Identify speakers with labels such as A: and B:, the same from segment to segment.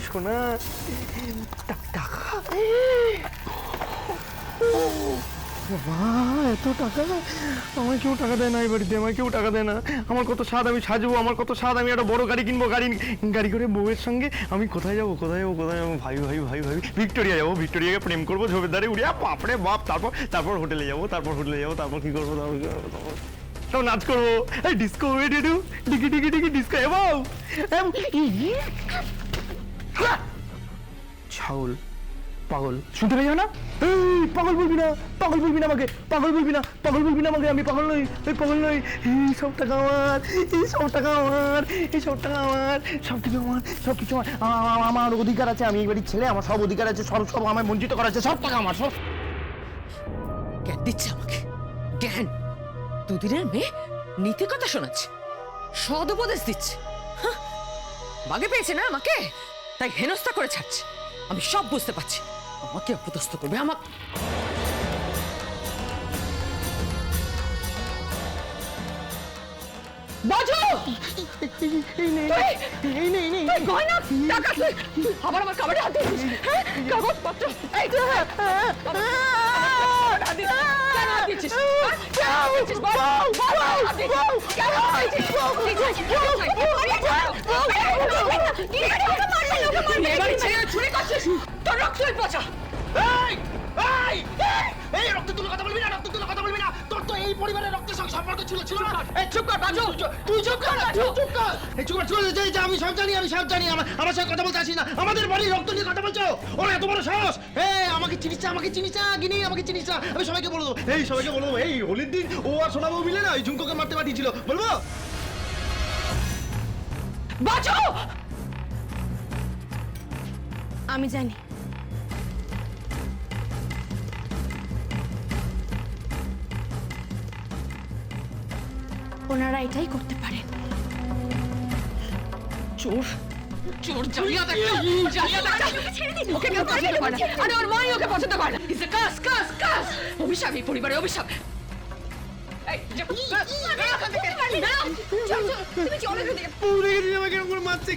A: সোনা টাকা বাবা, এত টাকা! আমায় কেউ টাকা দেয় না এই বাড়িতে, আমায় কেউ টাকা দেয় না। আমার কত স্বাদ আমি সাজবো, আমার কত স্বাদ আমি একটা বড় গাড়ি কিনবো, গাড়ি করে বউয়ের সঙ্গে আমি কোথায় যাবো ভাই ভিক্টোরিয়া যাবো, ভিক্টোরিয়াকে প্রেম করবো, ঝোপের ধারে উড়িয়া বাপরে বাপ। তারপর হোটেলে যাবো, তারপর কি করবো, সব নাচ করবো, ডিস্কো ডিকি ডিস্কো এবং ছাউল পাগল শুনতে পেয়ে না? এই পাগল বলবি না আমাকে, আমি পাগল নই, এই সব টাকা আমার, সব কিছু আমার অধিকার আছে, আমি এই বাড়ির ছেলে, আমার সব অধিকার আছে, সব আমায় বঞ্চিত করা আছে, সব টাকা আমার, সব।
B: জ্ঞান দিচ্ছে আমাকে, জ্ঞান। দুদিনের মেয়ে নীতি কথা শোনাচ্ছে, সদ উপদেশ দিচ্ছে। বাগে পেয়েছে না আমাকে, তাই হেনস্থা করে ছাড়ছে। আমি সব বুঝতে পারছি, আমাকে অপদস্থ করবে, আমাকে। বাজো! আবার আমার কাবারে হাত দিয়েছিস, কাগজপত্র তোর রক্তই পচা।
A: রক্ত তুলে কথা বলবি না, তোর তো এই পরিবারের রক্তের সঙ্গে সম্পর্ক ছিল না।
B: চুপ কর বাজু,
A: তুই চুপ কর, আমি সব জানি, আমার সঙ্গে কথা বলতে আসি না, আমাদের বাড়ির রক্ত নিয়ে কথা বলছো, ওর এত বড় সাহস! আমাকে চিনিস না গিনি, আমাকে চিনিস না, আমি সবাইকে বলে দেবো, এই হোলির দিন ও আর সোনা বউ মিলে না ওই ঝুমকোকে মারতে পাঠিয়েছিল, বলবো?
B: বাজু!
C: আমি জানি ওনারা এটাই করতে পারেন।
B: চোর জালিয়াত একটা, ওকে কেউ পছন্দ করে না, আরে ওর মাই ওকে পছন্দ করে না। ইটস এ কাজ, অভিশাপ, এই পরিবারের অভিশাপ।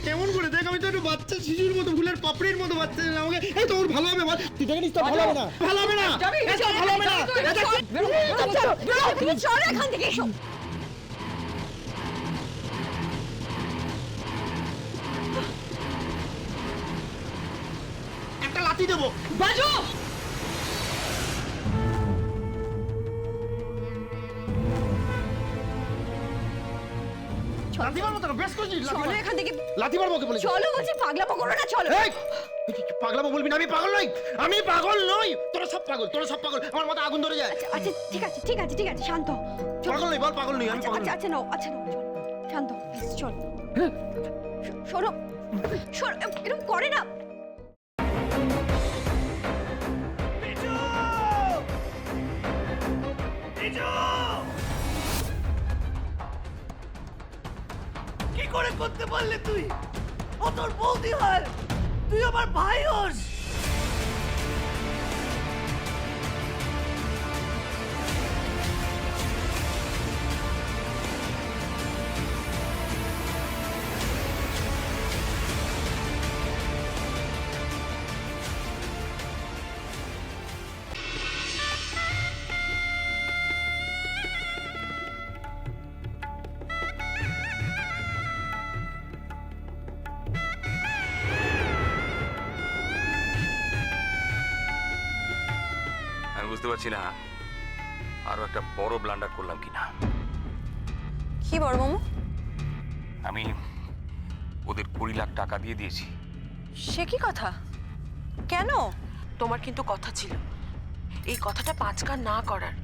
A: কেমন করে দেখ, আমি তো একটু বাচ্চা শিশুর মতো, ফুলের পাপড়ির মতো বাচ্চা, আমাকে এই তোর ভালো হবে, তুই দেখে নিস তো, ভালো হবে না।
C: তুমি চলো এখান থেকে, এসো।
A: একটা লাথি দেবো।
B: বাজু!
A: লাথি মারবো তো, বেশ করছিস,
C: চলো এখান থেকে,
A: লাথি মারবো ওকে বলেছি।
C: চলো বলছি, পাগলামো করো না, চলো।
A: পাগলামো বলবি না, আমি পাগল নই, তোরা সব পাগল, আমার মাথা আগুন ধরে যায়।
C: আচ্ছা ঠিক আছে, শান্ত।
A: পাগল নই, বল পাগল নই, আমি পাগল নই।
C: আচ্ছা নাও, চল শান্ত, চল। শোনো, এরকম করে না।
D: কি করে করতে পারলে তুই? ও তোর বৌদি হয়, তুই আমার ভাই হোস।
E: আমি বুঝতে পারছি না আরো একটা বড় ব্লান্ডার করলাম কিনা।
C: কি বড় মামু?
E: আমি ওদের 20 লাখ টাকা দিয়ে দিয়েছি।
C: সে কি কথা? কেন?
F: তোমার কিন্তু কথা ছিল এই কথাটা 5 কান না করার।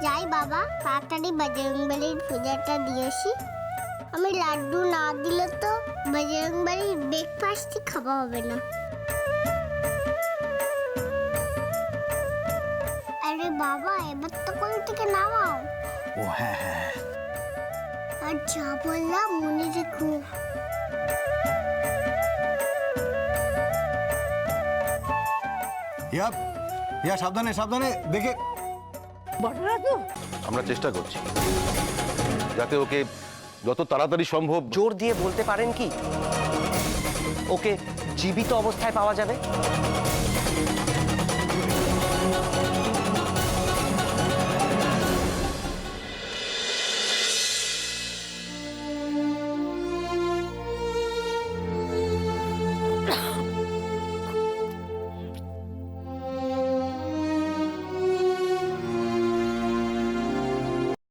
G: যাই বাবা, তাড়াতাড়ি বজরংবলীর পূজাটা দিয়েছি। আমি লাড্ডু না দিলে তো বজরংবলীর ব্রেকফাস্টই খাওয়া হবে না। আরে বাবা, এবার তো কোল থেকে নামাও।
A: ও হ্যাঁ,
G: আর যা বললাম মনে রেখো।
H: সাবধানে দেখে।
I: আমরা চেষ্টা করছি যাতে ওকে যত তাড়াতাড়ি সম্ভব।
J: জোর দিয়ে বলতে পারেন কি
I: ওকে জীবিত অবস্থায় পাওয়া যাবে?